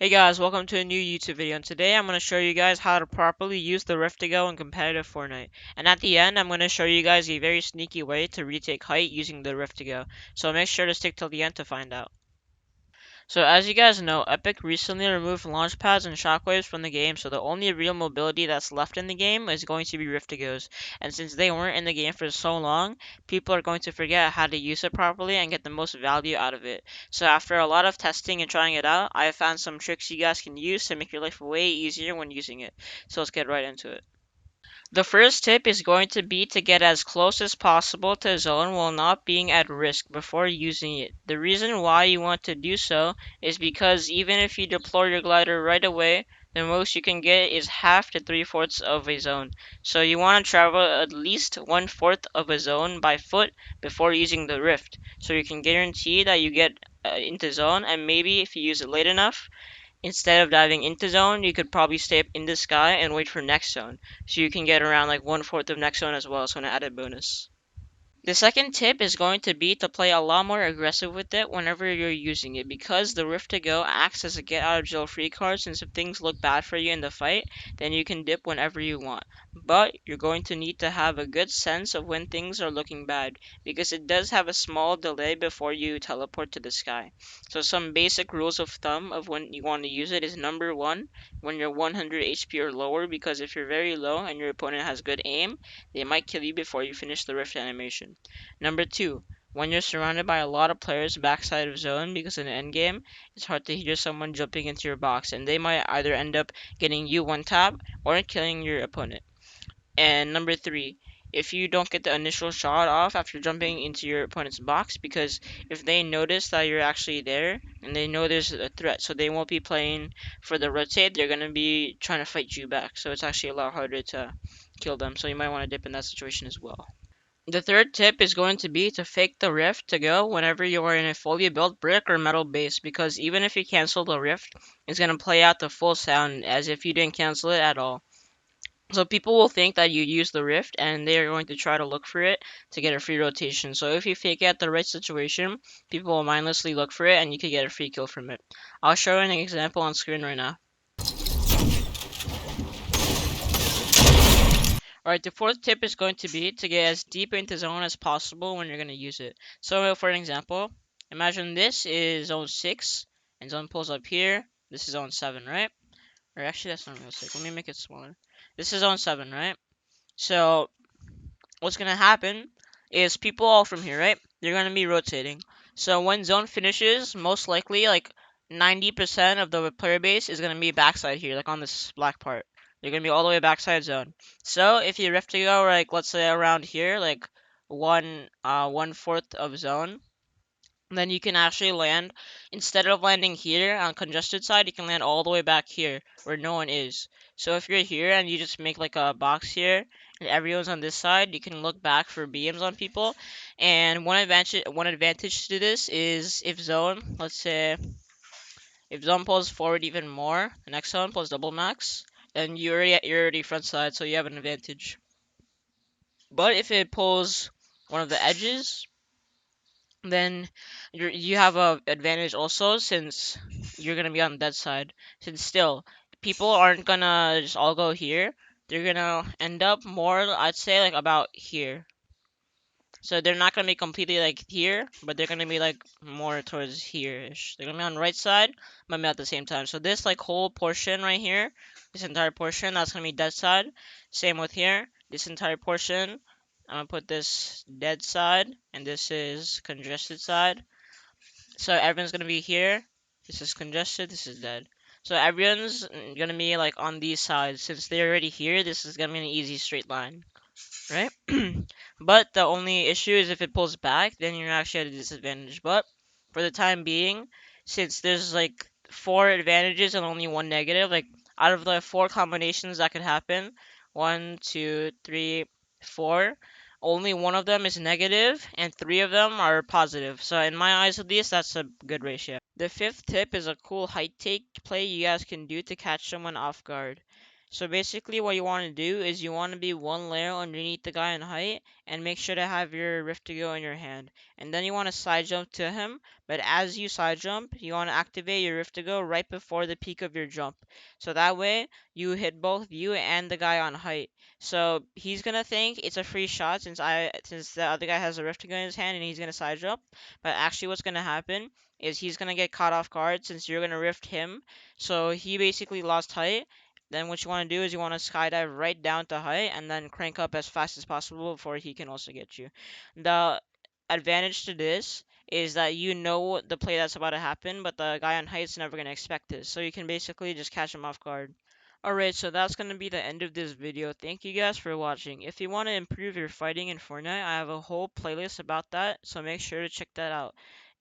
Hey guys, welcome to a new YouTube video, and today I'm going to show you guys how to properly use the Rift to Go in competitive Fortnite. And at the end, I'm going to show you guys a very sneaky way to retake height using the Rift to Go. So make sure to stick till the end to find out. So as you guys know, Epic recently removed launch pads and shockwaves from the game, so the only real mobility that's left in the game is going to be Rift to Go's. And since they weren't in the game for so long, people are going to forget how to use it properly and get the most value out of it. So after a lot of testing and trying it out, I have found some tricks you guys can use to make your life way easier when using it. So let's get right into it. The first tip is going to be to get as close as possible to a zone while not being at risk before using it. The reason why you want to do so is because even if you deploy your glider right away, the most you can get is half to three-fourths of a zone. So you want to travel at least one-fourth of a zone by foot before using the rift. So you can guarantee that you get into zone, and maybe if you use it late enough, instead of diving into zone, you could probably stay up in the sky and wait for next zone. So you can get around like one-fourth of next zone as well, so an added bonus. The second tip is going to be to play a lot more aggressive with it whenever you're using it, because the Rift to Go acts as a get out of jail free card. Since if things look bad for you in the fight, then you can dip whenever you want. But you're going to need to have a good sense of when things are looking bad, because it does have a small delay before you teleport to the sky. So some basic rules of thumb of when you want to use it is: number one, when you're 100 HP or lower, because if you're very low and your opponent has good aim, they might kill you before you finish the rift animation. Number two, when you're surrounded by a lot of players backside of zone, because in the end game, it's hard to hear someone jumping into your box, and they might either end up getting you one tap or killing your opponent. And number three, if you don't get the initial shot off after jumping into your opponent's box, because if they notice that you're actually there and they know there's a threat, so they won't be playing for the rotate, they're going to be trying to fight you back. So it's actually a lot harder to kill them. So you might want to dip in that situation as well. The third tip is going to be to fake the rift to go whenever you are in a fully built brick or metal base, because even if you cancel the rift, it's going to play out the full sound as if you didn't cancel it at all. So people will think that you use the rift and they are going to try to look for it to get a free rotation. So if you fake it at the right situation, people will mindlessly look for it and you could get a free kill from it. I'll show you an example on screen right now. Alright, the fourth tip is going to be to get as deep into zone as possible when you're going to use it. So for an example, imagine this is zone 6 and zone pulls up here. This is zone 7, right? Or actually that's not realistic. Let me make it smaller. This is zone 7, right? So what's gonna happen is people all from here, right? They're gonna be rotating. So when zone finishes, most likely like 90% of the player base is gonna be backside here, like on this black part. They're gonna be all the way backside zone. So if you rift to go like let's say around here, like one fourth of zone, then you can actually land, instead of landing here on congested side, you can land all the way back here where no one is. So if you're here and you just make like a box here and everyone's on this side, you can look back for BMs on people. And one advantage to this is if zone, let's say if zone pulls forward even more, the next zone pulls double max, then you're already front side, so you have an advantage. But if it pulls one of the edges, then you have a advantage also, since you're gonna be on the dead side. Since still, people aren't gonna just all go here. They're gonna end up more, I'd say, like about here. So they're not gonna be completely like here, but they're gonna be like more towards here-ish. They're gonna be on the right side, but at the same time. So this like whole portion right here, this entire portion, that's gonna be dead side. Same with here. This entire portion, I'm gonna put this dead side, and this is congested side. So everyone's gonna be here. This is congested. This is dead. So everyone's gonna be like on these sides. Since they're already here, this is gonna be an easy straight line, right? But the only issue is if it pulls back, then you're actually at a disadvantage. But for the time being, since there's like 4 advantages and only 1 negative, like out of the 4 combinations that could happen, 1, 2, 3, 4, only one of them is negative and 3 of them are positive. So in my eyes at least, that's a good ratio. The fifth tip is a cool height take play you guys can do to catch someone off guard. So basically what you want to do is you want to be one layer underneath the guy in height and make sure to have your rift to go in your hand. And then you want to side jump to him, but as you side jump, you want to activate your rift to go right before the peak of your jump. So that way you hit both you and the guy on height. So he's gonna think it's a free shot since the other guy has a rift to go in his hand and he's gonna side jump. But actually what's gonna happen is he's gonna get caught off guard since you're gonna rift him. So he basically lost height. Then what you want to do is you want to skydive right down to height and then crank up as fast as possible before he can also get you. The advantage to this is that you know the play that's about to happen, but the guy on height's never going to expect this. So you can basically just catch him off guard. Alright, so that's going to be the end of this video. Thank you guys for watching. If you want to improve your fighting in Fortnite, I have a whole playlist about that, so make sure to check that out.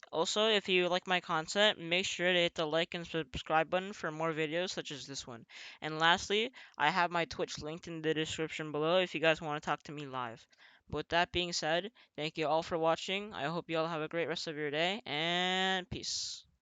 Also, if you like my content, make sure to hit the like and subscribe button for more videos such as this one. And lastly, I have my Twitch linked in the description below if you guys want to talk to me live. But with that being said, thank you all for watching. I hope you all have a great rest of your day, and peace.